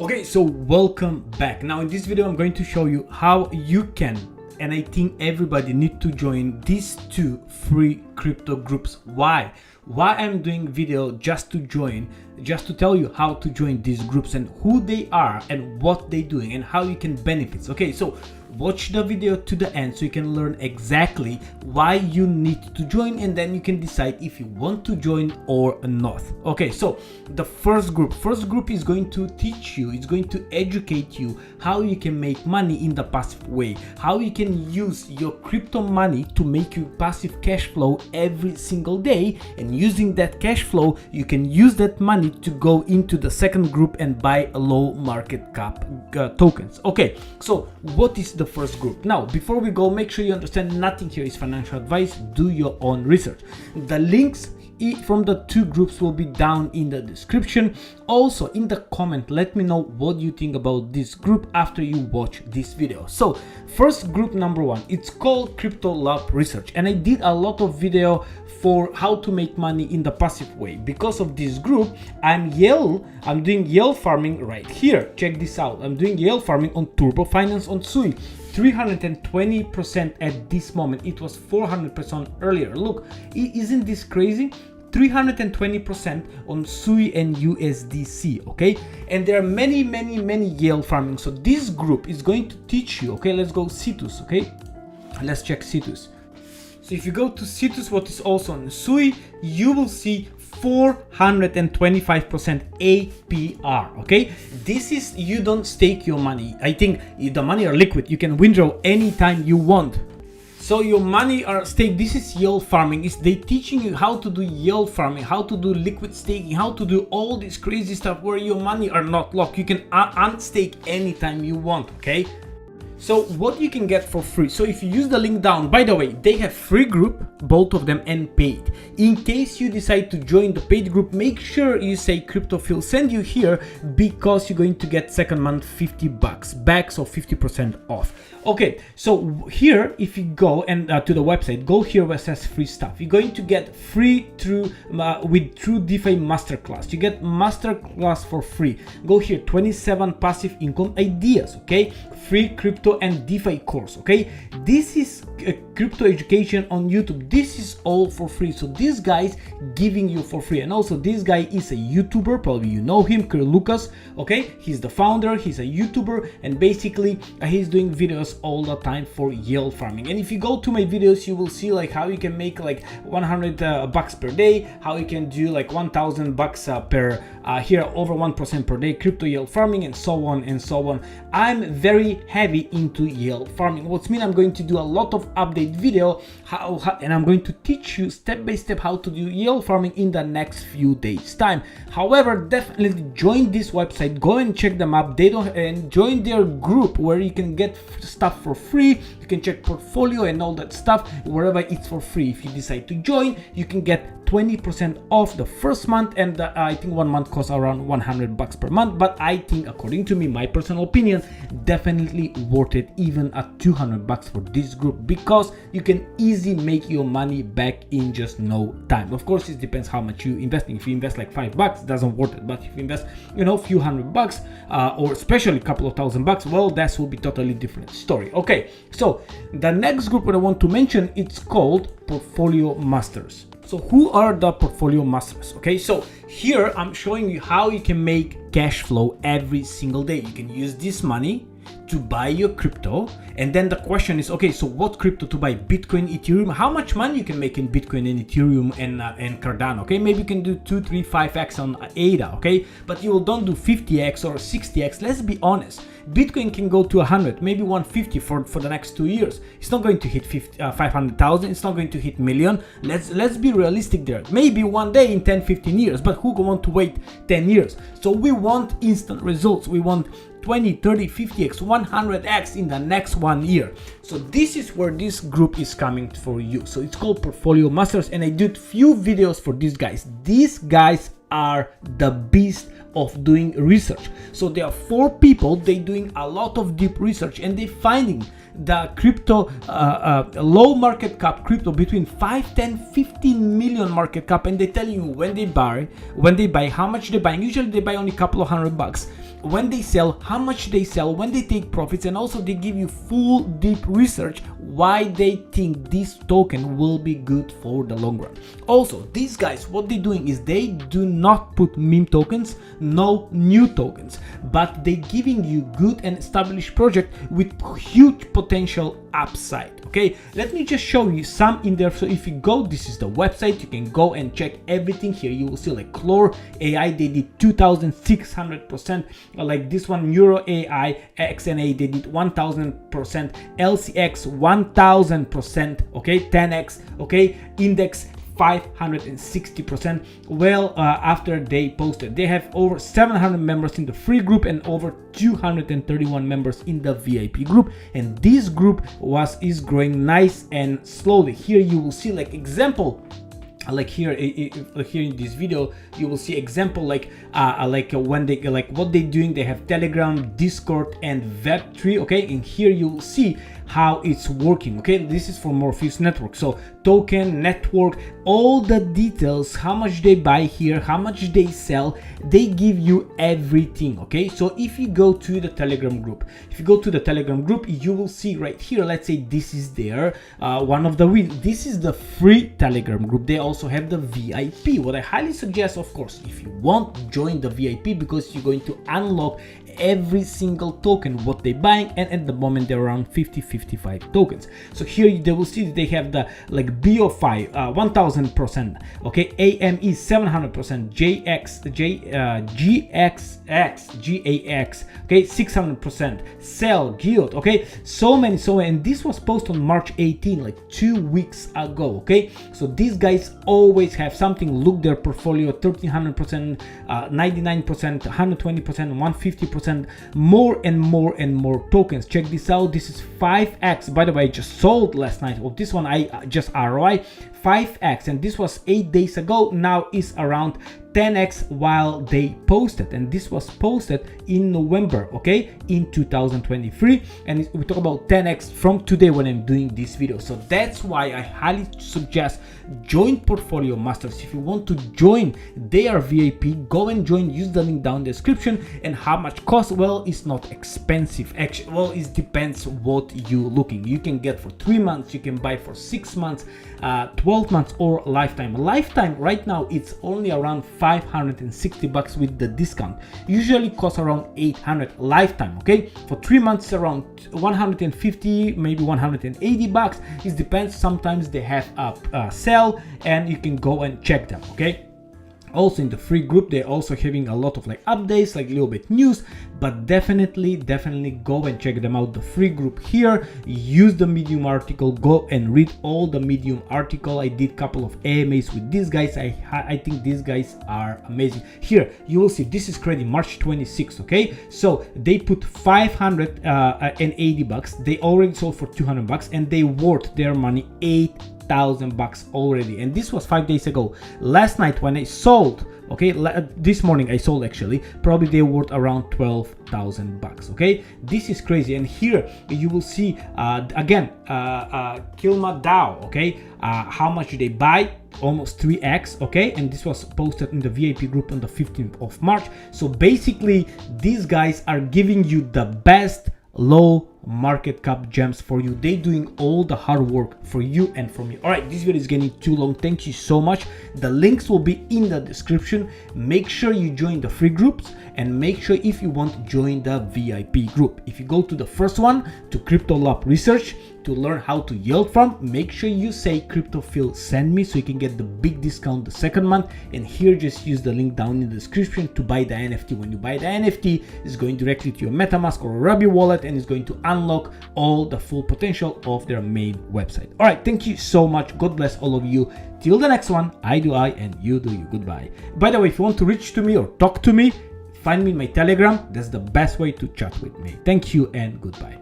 Okay, so welcome back. Now in this video I'm going to show you how you can, and I think everybody need to join these two free crypto groups. Why I'm doing video just to join, just to tell you how to join these groups and who they are and what they're doing and how you can benefit. Okay, so watch the video to the end so you can learn exactly why you need to join, and then you can decide if you want to join or not. Okay, so the first group is going to teach you, it's going to educate you how you can make money in the passive way, how you can use your crypto money to make you passive cash flow every single day, and using that cash flow you can use that money to go into the second group and buy low market cap tokens. Okay, so what is the first group? Now before we go, make sure you understand nothing here is financial advice. Do your own research. The links from the two groups will be down in the description. Also in the comment, let me know what you think about this group after you watch this video. So first group, number one, it's called Crypto Lab Research, and I did a lot of video for how to make money in the passive way. Because of this group, I'm doing yield farming right here. Check this out. I'm doing yield farming on Turbo Finance on Sui. 320% at this moment. It was 400% earlier. Look, isn't this crazy? 320% on Sui and USDC. Okay, and there are many yield farming. So this group is going to teach you. Okay, let's go Cetus. Okay, let's check Cetus. So if you go to Cetus, what is also on Sui, you will see 425% APR. Okay, this is, you don't stake your money. I think the money are liquid, you can withdraw anytime you want. So your money are staked. This is yield farming. Is they teaching you how to do yield farming, how to do liquid staking, how to do all this crazy stuff where your money are not locked. You can unstake anytime you want. Okay, so what you can get for free. So if you use the link down, by the way, they have free group, both of them, and paid. In case you decide to join the paid group, make sure you say CryptoPhil send you here, because you're going to get second month $50 back, so 50% off. Okay, so here if you go and to the website, go here where it says free stuff, you're going to get free through with True DeFi Masterclass. You get Masterclass for free. Go here, 27 passive income ideas. Okay, free crypto and DeFi course. Okay, this is crypto education on YouTube. This is all for free. So this guy's giving you for free, and also this guy is a YouTuber. Probably you know him, Kirill Lucas. Okay, he's the founder. He's a YouTuber, and basically he's doing videos all the time for yield farming. And if you go to my videos, you will see like how you can make like 100 bucks per day, how you can do like 1,000 bucks per here, over 1% per day crypto yield farming, and so on and so on. I'm very heavy into yield farming, which means I'm going to do a lot of update video and I'm going to teach you step by step how to do yield farming in the next few days time. However, definitely join this website, go and check them up. They don't, and join their group where you can get stuff for free. You can check portfolio and all that stuff wherever it's for free. If you decide to join, you can get 20% off the first month, and I think 1 month costs around 100 bucks per month. But I think, according to me, my personal opinion, definitely worth it even at 200 bucks for this group, because you can easily make your money back in just no time. Of course, it depends how much you investing. If you invest like $5, it doesn't worth it. But if you invest, you know, a few hundred bucks or especially a couple of thousand bucks, well, that will be totally different story. Okay, so the next group that I want to mention, it's called Portfolio Masters. So who are the portfolio masters? Okay, so here I'm showing you how you can make cash flow every single day. You can use this money to buy your crypto, and then the question is, okay, so what crypto to buy? Bitcoin, Ethereum? How much money you can make in Bitcoin and Ethereum and Cardano? Okay, maybe you can do 2, 3, 5x on ADA. Okay, but you don't do 50x or 60x. Let's be honest, Bitcoin can go to 100, maybe 150 for the next 2 years. It's not going to hit 500,000. It's not going to hit million. Let's be realistic there. Maybe one day in 10, 15 years, but who want to wait 10 years? So we want instant results. We want 20, 30, 50x, 100x in the next 1 year. So this is where this group is coming for you. So it's called Portfolio Masters, and I did few videos for these guys. These guys are the beast of doing research. So there are 4 people, they doing a lot of deep research, and they finding the crypto low market cap crypto between 5, 10, 15 million market cap, and they tell you when they buy, how much they buy. Usually they buy only a couple of $100. When they sell, how much they sell, when they take profits, and also they give you full deep research why they think this token will be good for the long run. Also, these guys, what they're doing is they do not put meme tokens, no new tokens, but they giving you good and established project with huge potential upside. Okay, let me just show you some in there. So if you go, this is the website, you can go and check everything here. You will see like Clore AI, they did 2600%, like this one Neuro AI, XNA, they did 1000%, LCX 1000%, okay, 10x, okay, Index 560%. Well, after they posted, they have over 700 members in the free group and over 231 members in the VIP group, and this group is growing nice and slowly. Here you will see like example, like here in this video you will see example like when they what they're doing. They have Telegram, Discord, and Web3. Okay, and here you will see how it's working. Okay, this is for Morpheus network, so token network, all the details, how much they buy here, how much they sell, they give you everything. Okay, so if you go to the Telegram group, you will see right here, let's say this is their one of the this is the free Telegram group. They also have the VIP. What I highly suggest, of course, if you want, join the VIP, because you're going to unlock every single token what they buying, and at the moment they're around 55 tokens. So here they will see that they have the like BO5 1000%, okay, AME 700%, GAX, okay, 600%, Cell, Guild, okay, so many, and this was posted on March 18, like 2 weeks ago. Okay, so these guys always have something. Look, their portfolio 1300%, 99%, 120%, 150%, more and more tokens. Check this out, this is 5x. By the way, I just sold last night of this one. I just ROI 5x, and this was 8 days ago. Now is around 10x while they posted, and this was posted in November, okay, in 2023, and we talk about 10x from today when I'm doing this video. So that's why I highly suggest join Portfolio Masters. If you want to join their VIP, go and join, use the link down in the description. And how much cost? Well, it's not expensive actually. Well, it depends what you looking. You can get for 3 months, you can buy for 6 months, 12 months, or lifetime. Right now it's only around $560 with the discount. Usually costs around 800 lifetime. Okay, for 3 months around 150, maybe 180 bucks. It depends. Sometimes they have a sale, and you can go and check them. Okay, also in the free group they're also having a lot of like updates, like a little bit news, but definitely go and check them out. The free group here, use the Medium article, go and read all the Medium article. I did couple of AMAs with these guys. I think these guys are amazing. Here you will see this is created March 26th. Okay, so they put 580 bucks. They already sold for 200 bucks, and they worth their money $8,000 already, and this was 5 days ago. Last night when I sold, okay, this morning I sold actually, probably they worth around $12,000. Okay, this is crazy. And here you will see again Kilma DAO. Okay, how much they buy? Almost 3x. Okay, and this was posted in the VIP group on the 15th of March. So basically these guys are giving you the best low market cap gems for you. They doing all the hard work for you and for me. All right, this video is getting too long. Thank you so much. The links will be in the description. Make sure you join the free groups, and make sure if you want to join the VIP group. If you go to the first one, to Crypto Lab Research, to learn how to yield farm, make sure you say CryptoPhil send me, so you can get the big discount the second month. And here just use the link down in the description to buy the NFT. When you buy the NFT, it's going directly to your MetaMask or Ruby wallet, and it's going to unlock all the full potential of their main website. All right, thank you so much. God bless all of you. Till the next one, I do I and you do you. Goodbye. By the way, if you want to reach to me or talk to me, find me in my Telegram. That's the best way to chat with me. Thank you and goodbye.